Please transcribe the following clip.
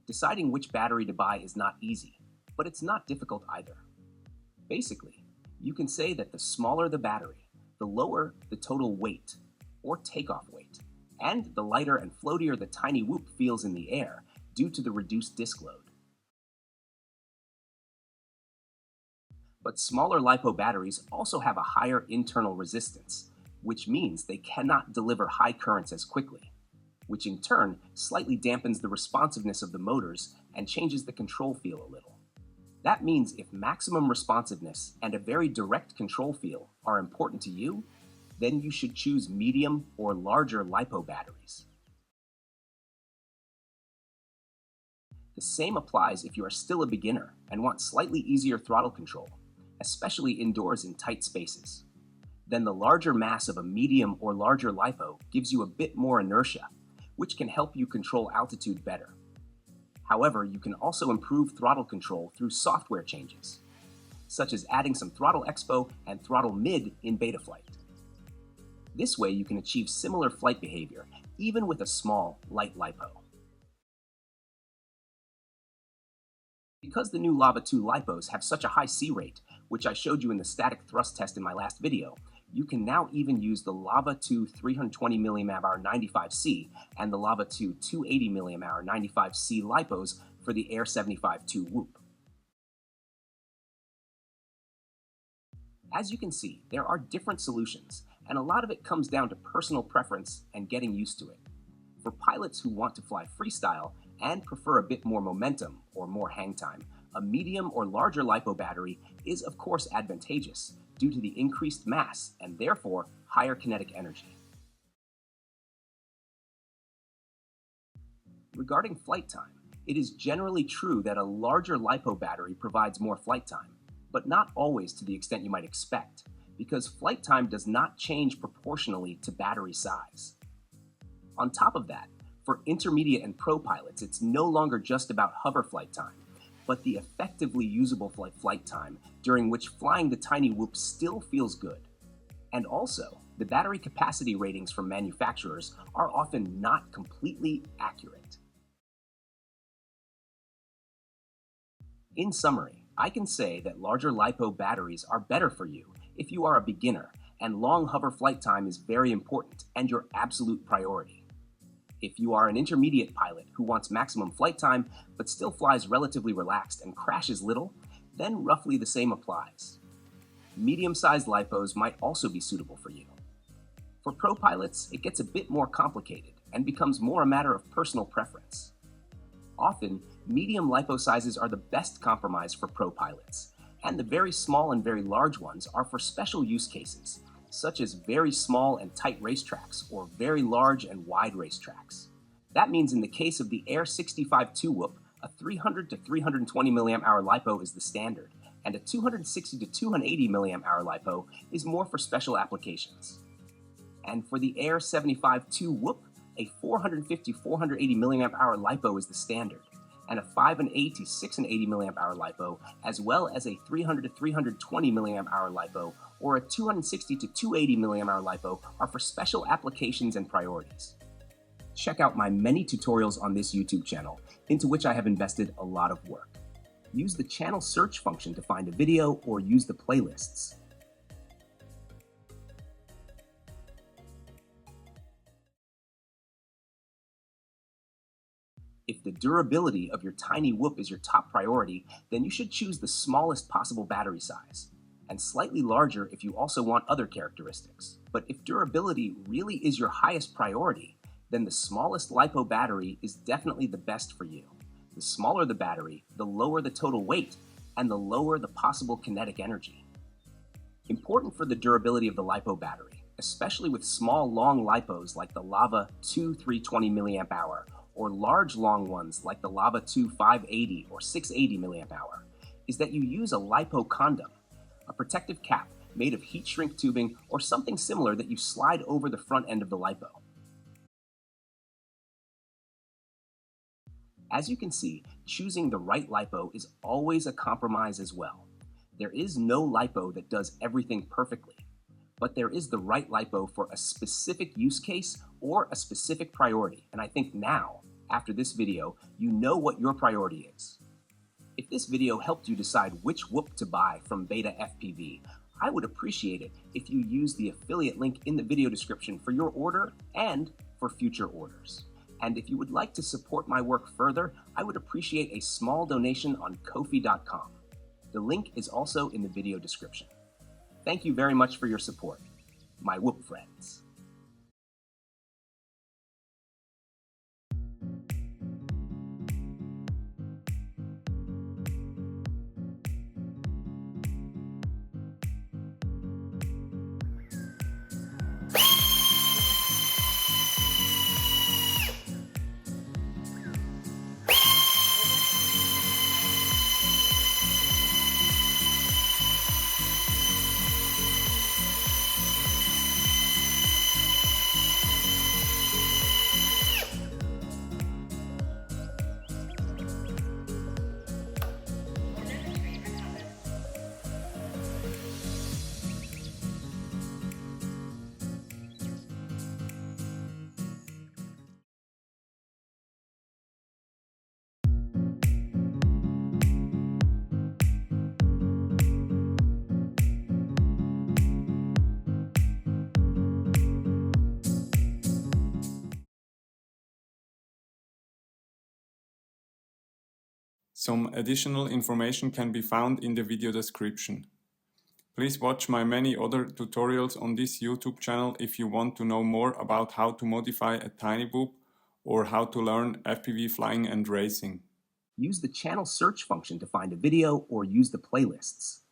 Deciding which battery to buy is not easy, but it's not difficult either. Basically, you can say that the smaller the battery, the lower the total weight, or takeoff weight, and the lighter and floatier the tiny whoop feels in the air due to the reduced disk load. But smaller LiPo batteries also have a higher internal resistance, which means they cannot deliver high currents as quickly, which in turn slightly dampens the responsiveness of the motors and changes the control feel a little. That means if maximum responsiveness and a very direct control feel are important to you, then you should choose medium or larger LiPo batteries. The same applies if you are still a beginner and want slightly easier throttle control, especially indoors in tight spaces. Then the larger mass of a medium or larger LiPo gives you a bit more inertia, which can help you control altitude better. However, you can also improve throttle control through software changes, such as adding some throttle expo and throttle mid in beta flight. This way you can achieve similar flight behavior, even with a small, light LiPo. Because the new Lava 2 LiPos have such a high C rate, which I showed you in the static thrust test in my last video, you can now even use the Lava 2 320 mAh 95C and the Lava 2 280 mAh 95C LiPos for the Air 75-2 Whoop. As you can see, there are different solutions, and a lot of it comes down to personal preference and getting used to it. For pilots who want to fly freestyle and prefer a bit more momentum or more hang time, a medium or larger LiPo battery is of course advantageous due to the increased mass and therefore higher kinetic energy. Regarding flight time, it is generally true that a larger LiPo battery provides more flight time, but not always to the extent you might expect, because flight time does not change proportionally to battery size. On top of that, for intermediate and pro pilots, it's no longer just about hover flight time, but the effectively usable flight time during which flying the tiny whoop still feels good. And also, the battery capacity ratings from manufacturers are often not completely accurate. In summary, I can say that larger LiPo batteries are better for you if you are a beginner and long hover flight time is very important and your absolute priority. If you are an intermediate pilot who wants maximum flight time but still flies relatively relaxed and crashes little, then roughly the same applies. Medium-sized LiPos might also be suitable for you. For pro pilots, it gets a bit more complicated and becomes more a matter of personal preference. Often, medium LiPo sizes are the best compromise for pro pilots, and the very small and very large ones are for special use cases, such as very small and tight racetracks or very large and wide racetracks. That means in the case of the Air 65-2 Whoop, a 300 to 320 mAh LiPo is the standard, and a 260 to 280 mAh LiPo is more for special applications. And for the Air 75-2 Whoop, a 450-480 mAh LiPo is the standard, and a 5/8 to 6/80 mAh LiPo, as well as a 300 to 320 mAh LiPo or a 260 to 280 mAh LiPo are for special applications and priorities. Check out my many tutorials on this YouTube channel, into which I have invested a lot of work. Use the channel search function to find a video or use the playlists. If the durability of your tiny whoop is your top priority, then you should choose the smallest possible battery size, and slightly larger if you also want other characteristics. But if durability really is your highest priority, then the smallest LiPo battery is definitely the best for you. The smaller the battery, the lower the total weight, and the lower the possible kinetic energy. Important for the durability of the LiPo battery, especially with small long LiPos like the Lava 2 320 mAh or large long ones like the Lava 2 580 or 680 mAh, is that you use a LiPo condom, a protective cap made of heat shrink tubing or something similar that you slide over the front end of the LiPo. As you can see, choosing the right LiPo is always a compromise as well. There is no LiPo that does everything perfectly, but there is the right LiPo for a specific use case or a specific priority, and I think now After this video, you know what your priority is. If this video helped you decide which whoop to buy from Beta FPV, I would appreciate it if you use the affiliate link in the video description for your order and for future orders. And if you would like to support my work further, I would appreciate a small donation on Ko-fi.com. The link is also in the video description. Thank you very much for your support, my whoop friends. Some additional information can be found in the video description. Please watch my many other tutorials on this YouTube channel if you want to know more about how to modify a tiny boop or how to learn FPV flying and racing. Use the channel search function to find a video or use the playlists.